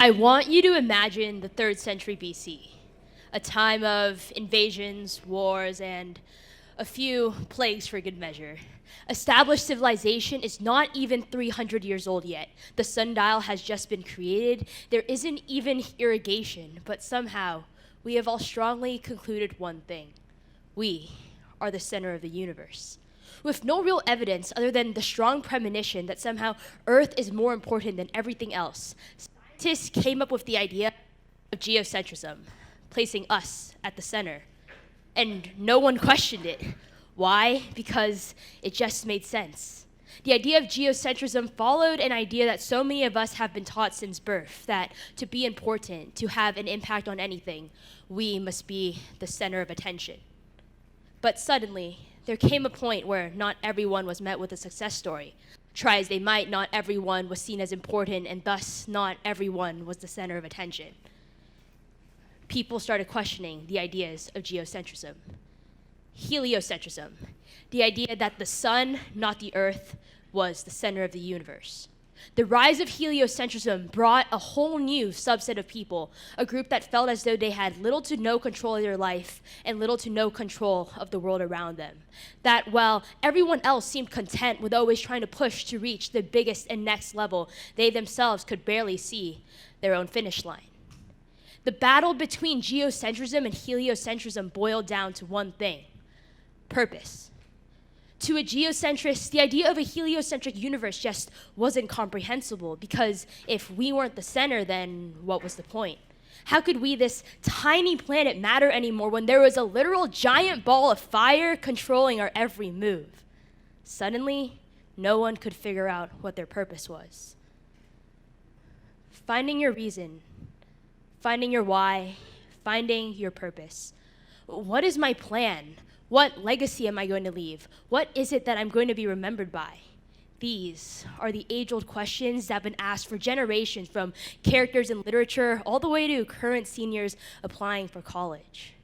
I want you to imagine the 3rd century BC, a time of invasions, wars, and a few plagues for good measure. Established civilization is not even 300 years old yet. The sundial has just been created. There isn't even irrigation, but somehow we have all strongly concluded one thing. We are the center of the universe. With no real evidence other than the strong premonition that somehow Earth is more important than everything else, scientists came up with the idea of geocentrism, placing us at the center. And no one questioned it. Why? Because it just made sense. The idea of geocentrism followed an idea that so many of us have been taught since birth, that to be important, to have an impact on anything, we must be the center of attention. But suddenly, there came a point where not everyone was met with a success story. Try as they might, not everyone was seen as important, and thus not everyone was the center of attention. People started questioning the ideas of geocentrism. Heliocentrism, the idea that the sun, not the earth, was the center of the universe. The rise of heliocentrism brought a whole new subset of people, a group that felt as though they had little to no control of their life and little to no control of the world around them. That while everyone else seemed content with always trying to push to reach the biggest and next level, they themselves could barely see their own finish line. The battle between geocentrism and heliocentrism boiled down to one thing: purpose. To a geocentrist, the idea of a heliocentric universe just wasn't comprehensible, because if we weren't the center, then what was the point? How could we, this tiny planet, matter anymore when there was a literal giant ball of fire controlling our every move? Suddenly, no one could figure out what their purpose was. Finding your reason, finding your why, finding your purpose. What is my plan? What legacy am I going to leave? What is it that I'm going to be remembered by? These are the age-old questions that have been asked for generations, from characters in literature all the way to current seniors applying for college.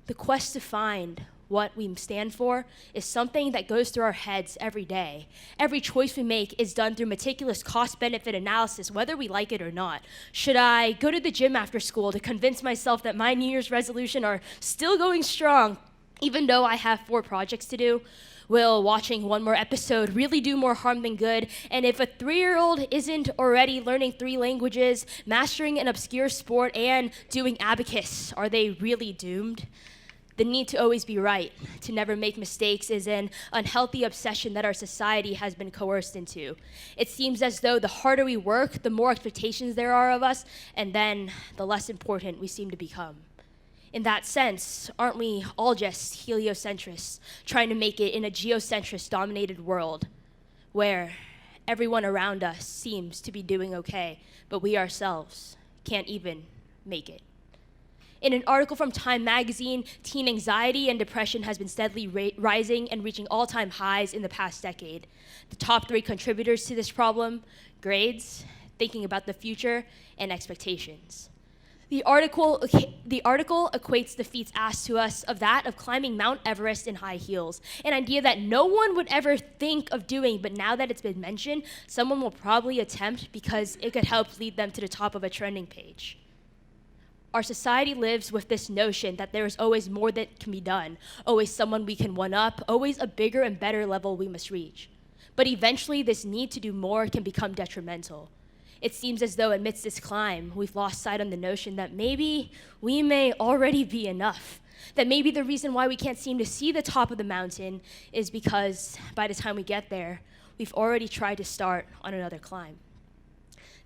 The quest to find what we stand for is something that goes through our heads every day. Every choice we make is done through meticulous cost-benefit analysis, whether we like it or not. Should I go to the gym after school to convince myself that my New Year's resolution are still going strong, even though I have 4 projects to do? Will watching one more episode really do more harm than good? And if a 3-year-old isn't already learning 3 languages, mastering an obscure sport, and doing abacus, are they really doomed? The need to always be right, to never make mistakes, is an unhealthy obsession that our society has been coerced into. It seems as though the harder we work, the more expectations there are of us, and then the less important we seem to become. In that sense, aren't we all just heliocentrists, trying to make it in a geocentrist-dominated world where everyone around us seems to be doing okay, but we ourselves can't even make it? In an article from Time magazine, teen anxiety and depression has been steadily rising and reaching all-time highs in the past decade. The top 3 contributors to this problem: grades, thinking about the future, and expectations. The article equates the feats asked to us of that of climbing Mount Everest in high heels, an idea that no one would ever think of doing, but now that it's been mentioned, someone will probably attempt because it could help lead them to the top of a trending page. Our society lives with this notion that there is always more that can be done, always someone we can one-up, always a bigger and better level we must reach. But eventually, this need to do more can become detrimental. It seems as though amidst this climb, we've lost sight on the notion that maybe we may already be enough, that maybe the reason why we can't seem to see the top of the mountain is because by the time we get there, we've already tried to start on another climb.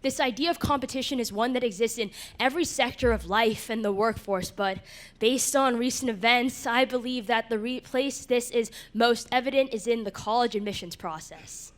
This idea of competition is one that exists in every sector of life and the workforce, but based on recent events, I believe that the place this is most evident is in the college admissions process.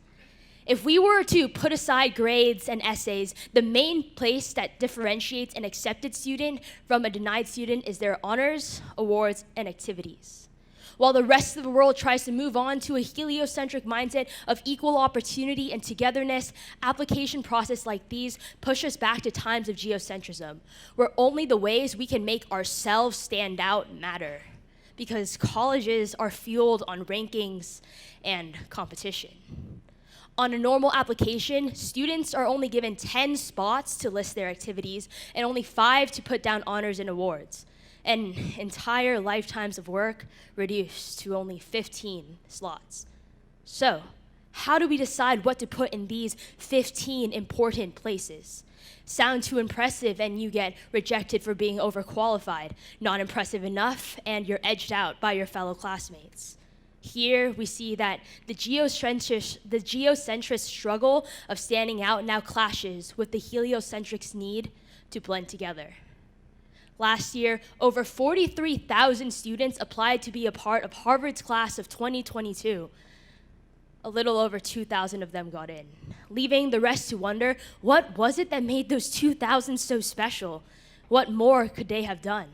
If we were to put aside grades and essays, the main place that differentiates an accepted student from a denied student is their honors, awards, and activities. While the rest of the world tries to move on to a heliocentric mindset of equal opportunity and togetherness, application process like these push us back to times of geocentrism, where only the ways we can make ourselves stand out matter, because colleges are fueled on rankings and competition. On a normal application, students are only given 10 spots to list their activities and only 5 to put down honors and awards. And entire lifetimes of work reduced to only 15 slots. So, how do we decide what to put in these 15 important places? Sound too impressive and you get rejected for being overqualified. Not impressive enough and you're edged out by your fellow classmates. Here we see that the geocentric struggle of standing out now clashes with the heliocentric's need to blend together. Last year, over 43,000 students applied to be a part of Harvard's class of 2022. A little over 2,000 of them got in, leaving the rest to wonder, what was it that made those 2,000 so special? What more could they have done?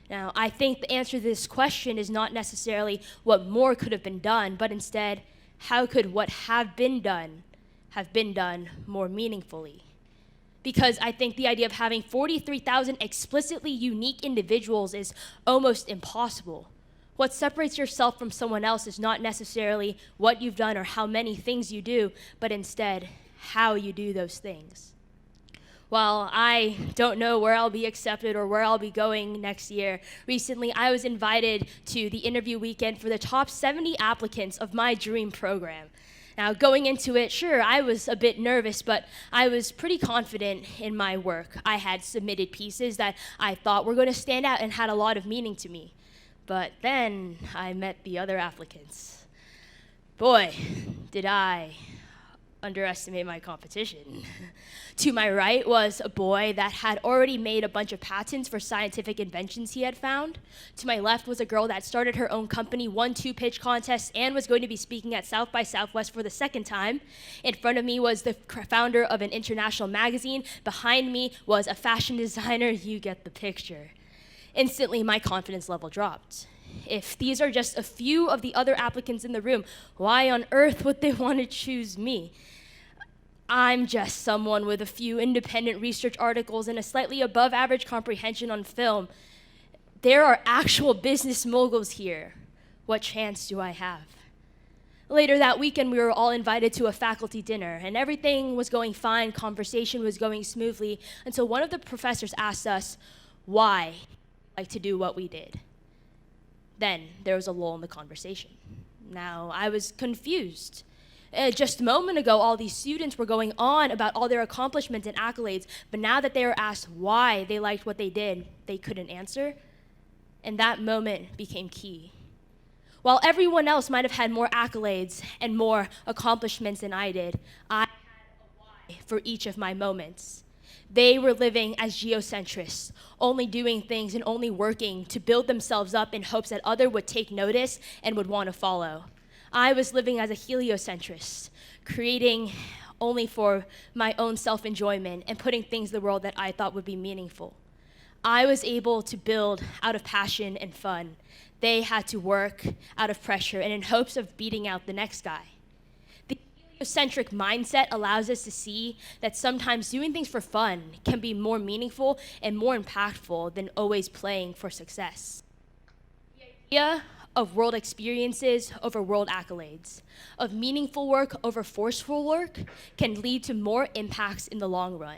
Now, I think the answer to this question is not necessarily what more could have been done, but instead, how could what have been done more meaningfully? Because I think the idea of having 43,000 explicitly unique individuals is almost impossible. What separates yourself from someone else is not necessarily what you've done or how many things you do, but instead, how you do those things. While I don't know where I'll be accepted or where I'll be going next year, recently I was invited to the interview weekend for the top 70 applicants of my dream program. Now, going into it, sure, I was a bit nervous, but I was pretty confident in my work. I had submitted pieces that I thought were going to stand out and had a lot of meaning to me. But then I met the other applicants. Boy, did I underestimate my competition. To my right was a boy that had already made a bunch of patents for scientific inventions he had found. To my left was a girl that started her own company, won 2 pitch contests, and was going to be speaking at South by Southwest for the 2nd time. In front of me was the founder of an international magazine. Behind me was a fashion designer. You get the picture. Instantly, my confidence level dropped. If these are just a few of the other applicants in the room, why on earth would they want to choose me? I'm just someone with a few independent research articles and a slightly above average comprehension on film. There are actual business moguls here. What chance do I have? Later that weekend, we were all invited to a faculty dinner, and everything was going fine, conversation was going smoothly, until one of the professors asked us why we like to do what we did. Then there was a lull in the conversation. Now, I was confused. Just a moment ago, all these students were going on about all their accomplishments and accolades, but now that they were asked why they liked what they did, they couldn't answer. And that moment became key. While everyone else might have had more accolades and more accomplishments than I did, I had a why for each of my moments. They were living as geocentrists, only doing things and only working to build themselves up in hopes that others would take notice and would want to follow. I was living as a heliocentrist, creating only for my own self-enjoyment and putting things in the world that I thought would be meaningful. I was able to build out of passion and fun. They had to work out of pressure and in hopes of beating out the next guy. The heliocentric mindset allows us to see that sometimes doing things for fun can be more meaningful and more impactful than always playing for success. The idea of world experiences over world accolades, of meaningful work over forceful work, can lead to more impacts in the long run.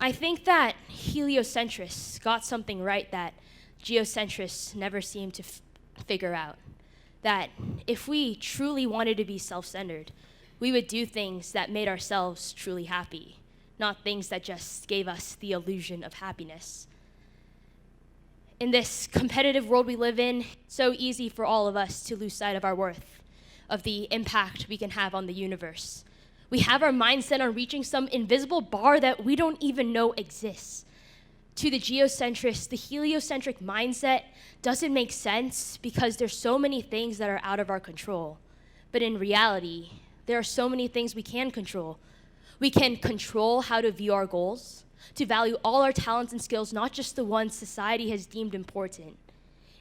I think that heliocentrists got something right that geocentrists never seem to figure out. That if we truly wanted to be self-centered, we would do things that made ourselves truly happy, not things that just gave us the illusion of happiness. In this competitive world we live in, it's so easy for all of us to lose sight of our worth, of the impact we can have on the universe. We have our mindset on reaching some invisible bar that we don't even know exists. To the geocentrist, the heliocentric mindset doesn't make sense because there's so many things that are out of our control. But in reality, there are so many things we can control. We can control how to view our goals, to value all our talents and skills, not just the ones society has deemed important.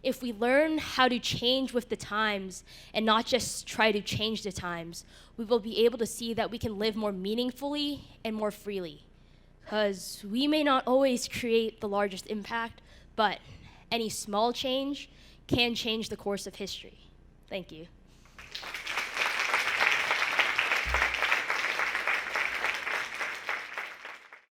If we learn how to change with the times and not just try to change the times, we will be able to see that we can live more meaningfully and more freely. Because we may not always create the largest impact, but any small change can change the course of history. Thank you.